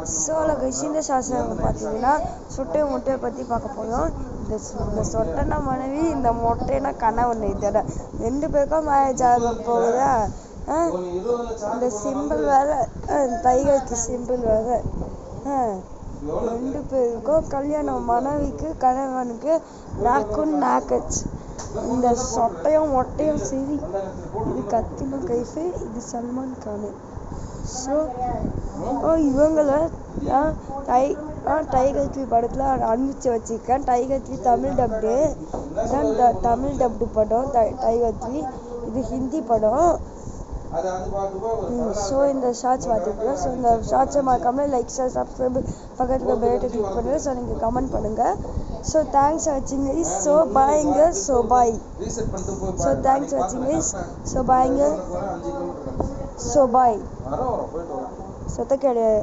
சோள இந்த சாஸ்திரம் பார்த்தீங்கன்னா சொட்டை மொட்டையை பற்றி பார்க்க போகிறோம். இந்த சொட்டைனா மனைவி, இந்த மொட்டைனா கணவன். இதோட 2 பேருக்கும் மேரேஜ் ஆக போகுதா. இந்த சிம்பிள் வேறு, டைகருக்கு சிம்பிள் வேறு. 2 பேருக்கும் கல்யாணம். மனைவிக்கு கணவனுக்கு நாக்குன் நாக்கச். இந்த சொட்டையும் மொட்டையும் சரி. இது கத்திமா கைஃபு, இது சல்மான் கான். ஸோ இவங்கள டைகர் 3 படத்தில் அனுப்பிச்சு வச்சுருக்கேன். டைகர் 3 தமிழ் டப்டு தான். தமிழ் டப்டு படம் டைகர் 3. இது ஹிந்தி படம். ஸோ இந்த ஷார்ட்ஸ் பார்த்துக்கலாம். ஸோ இந்த ஷார்ட்ஸை மறக்காமல் லைக், ஷேர், சப்ஸ்கிரைப், பக்கத்தில் பெல்லை கிளிக் பண்ணுங்கள். ஸோ நீங்கள் கமெண்ட் பண்ணுங்கள். ஸோ தேங்க்ஸ் ஃபார் வாட்சிங் கைஸ். ஸோ பாய்ங்க. So bye. So thanks for வாட்சிங் கைஸ். ஸோ பாய்ங்க. So bye. சொத்த கிடையாது.